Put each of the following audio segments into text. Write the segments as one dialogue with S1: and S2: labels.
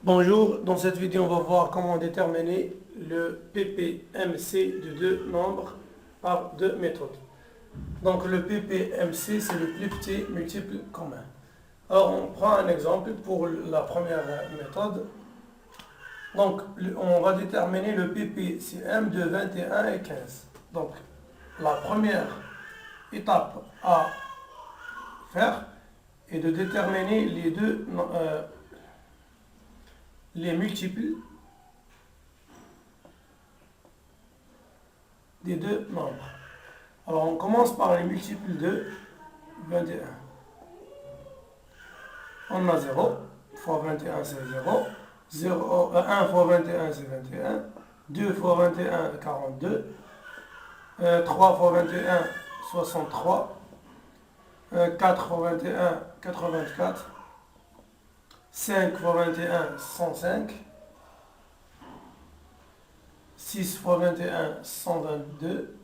S1: Bonjour, dans cette vidéo on va voir comment déterminer le PPMC de deux nombres par deux méthodes. Donc le PPMC c'est le plus petit multiple commun. Alors on prend un exemple pour la première méthode. Donc on va déterminer le PPCM de 21 et 15. Donc la première étape à faire est de déterminer les multiples des deux nombres. Alors on commence par les multiples de 21. On a 0, fois 21 c'est 0, 1 fois 21 c'est 21, 2 fois 21 42, 3 fois 21 63, 4 fois 21 84, 5 fois 21 105, 6 fois 21 122,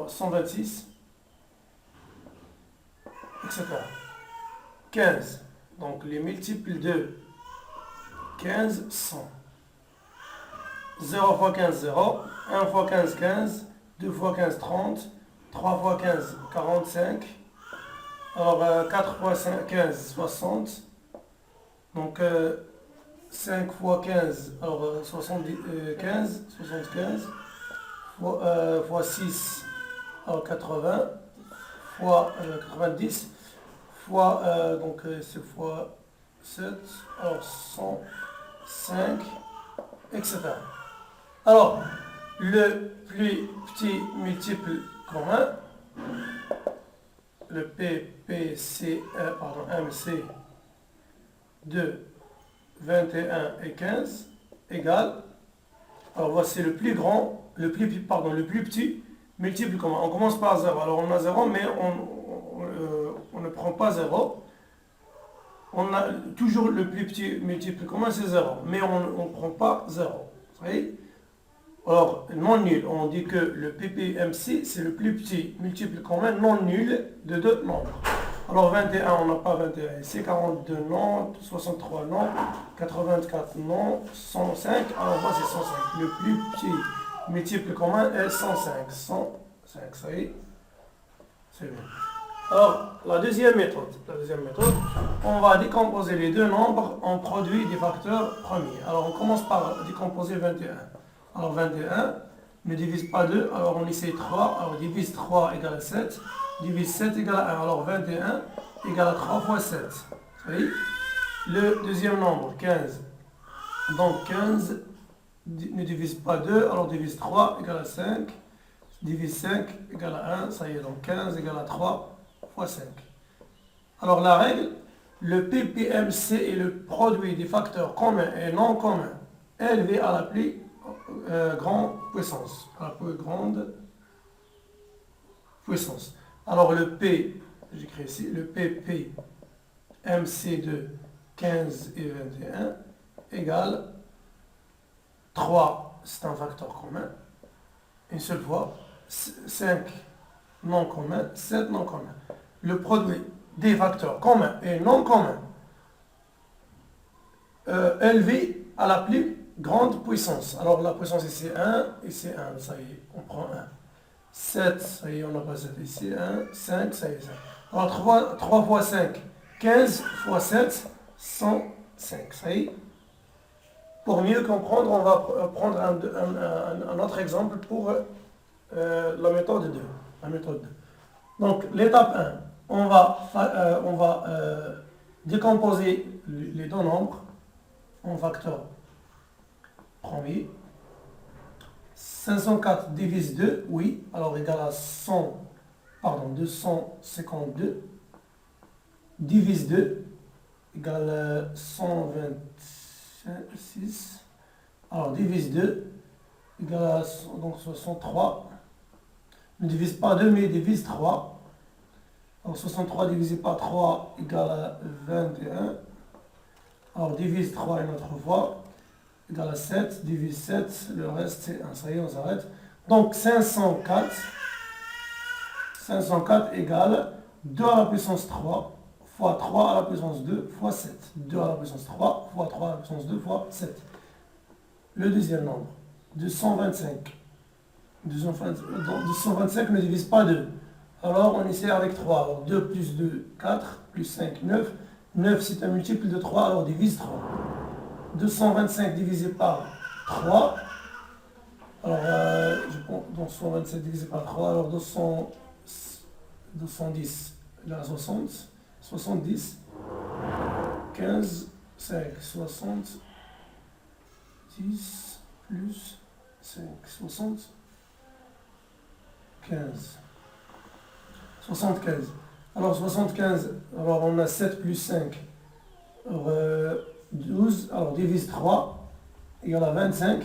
S1: 126, etc. 15. Donc les multiples de 15 sont 0 fois 15 0, 1 fois 15 15, 2 fois 15 30, 3 fois 15 45, alors 4 fois 15 60, donc 5 fois 15, alors 75, fois 6, alors 80, fois 90, fois, donc c'est fois 7, alors 105, etc. Alors, le plus petit multiple commun, le MC de 21 et 15 égale, alors voici le plus petit multiple commun. On commence par 0. Alors on a 0, mais on ne prend pas 0. On a toujours le plus petit multiple commun, c'est 0, mais on ne prend pas 0. Vous voyez? Alors, non nul, on dit que le PPMC, c'est le plus petit multiple commun non nul de deux nombres. Alors 21, on n'a pas 21 ici, 42 non, 63 non, 84 non, 105, alors voici 105. Le plus petit multiple commun est 105. 105, ça y est, c'est bien. Alors, la deuxième méthode, on va décomposer les deux nombres en produit des facteurs premiers. Alors, on commence par décomposer 21. Alors, 21 ne divise pas 2, alors on essaie 3. Alors, divise 3 égale 7, divise 7 égale 1. Alors, 21 égale 3 fois 7. Vous voyez? Le deuxième nombre, 15. Donc, 15 ne divise pas 2, alors divise 3 égale 5. Divise 5 égale 1, ça y est, donc 15 égale 3 fois 5. Alors la règle, le PPMC est le produit des facteurs communs et non communs élevé à la plus grande puissance. À la plus grande puissance. Alors le P, j'écris ici, le PPMC de 15 et 21 égale 3, c'est un facteur commun, une seule fois, 5 non communs, 7 non communs. Le produit des facteurs communs et non communs élevé à la plus grande puissance. Alors la puissance ici 1, ici 1, ça y est, on prend 1. 7, ça y est, on n'a pas 7 ici, 1, 5, ça y est, 5. Alors 3 fois 5, 15 fois 7, 105, ça y est. Pour mieux comprendre, on va prendre un autre exemple pour la méthode 2. Donc l'étape 1, on va décomposer les deux nombres en facteurs premiers. 504 divise 2, oui, alors égal à 252 divise 2 égale à 126, alors divise 2 égale à donc 63, ne divise pas 2 mais divise 3. Alors 63 divisé par 3 égale à 21. Alors divise 3 une autre fois égale à 7. Divise 7, le reste c'est 1. Ça y est, on s'arrête. Donc 504 égale 2 à la puissance 3 fois 3 à la puissance 2 fois 7. 2 à la puissance 3 fois 3 à la puissance 2 fois 7. Le deuxième nombre, 225. 225 ne divise pas 2. Alors on essaie avec 3. Alors 2 plus 2, 4, plus 5, 9. 9 c'est un multiple de 3, alors divise 3. 225 divisé par 3. Alors je prends 227 divisé par 3, alors 210, là 60, 70, 15, 5, 60, 10, plus 5, 60, 15. 75. Alors 75, alors on a 7 plus 5, alors, 12, alors divise 3, égale à 25.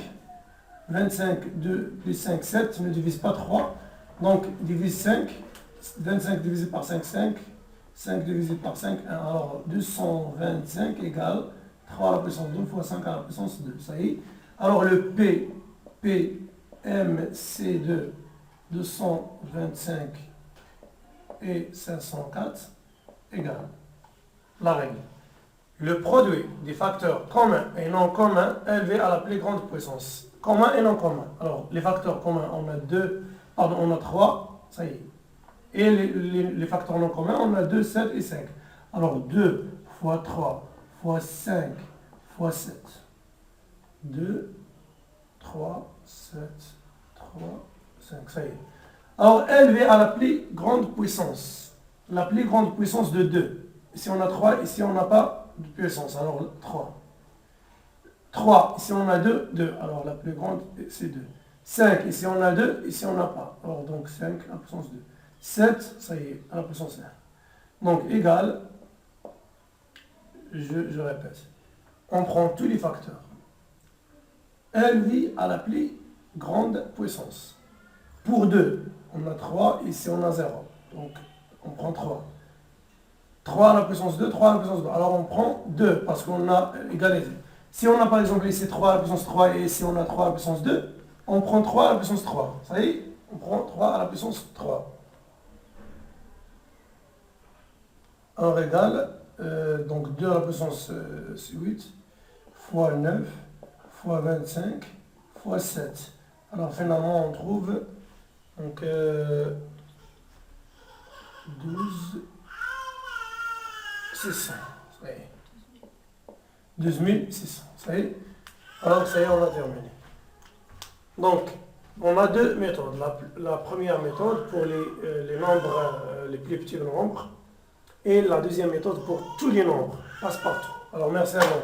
S1: 25, 2 plus 5, 7, ne divise pas 3, donc divise 5. 25 divisé par 5, 5. 5 divisé par 5, 1. Alors 225 égale 3 à la puissance 2 fois 5 à la puissance 2. Ça y est. Alors le PMC2, 225 et 504 égale la règle. Le produit des facteurs communs et non communs élevé à la plus grande puissance. Commun et non commun. Alors les facteurs communs, on a 3, ça y est. Et les facteurs non communs, on a 2, 7 et 5. Alors 2 fois 3 fois 5 fois 7. 2, 3, 7, 3, 5, ça y est. Alors élevé à la plus grande puissance. La plus grande puissance de 2. Ici on a 3, ici on n'a pas de puissance. Alors 3. 3, ici on a 2, 2. Alors la plus grande c'est 2. 5, ici on a 2, ici on n'a pas. Alors donc 5 à la puissance 2. 7, ça y est, à la puissance 1. Donc égal, je répète, on prend tous les facteurs. élevé à la plus grande puissance. Pour 2, on a 3, ici on a 0. Donc on prend 3. 3 à la puissance 2, 3 à la puissance 2. Alors on prend 2 parce qu'on a égalisé. Si on a par exemple ici 3 à la puissance 3 et ici on a 3 à la puissance 2, on prend 3 à la puissance 3. Ça y est, on prend 3 à la puissance 3. Alors égal, donc 2 à la puissance 8 fois 9 fois 25 fois 7. Alors finalement on trouve donc 12 600. Ça y est. 12 600. Ça y est. Alors ça y est, on a terminé. Donc on a deux méthodes. La première méthode pour les nombres, les plus petits nombres. Et la deuxième méthode pour tous les nombres, passe-partout. Alors merci à vous.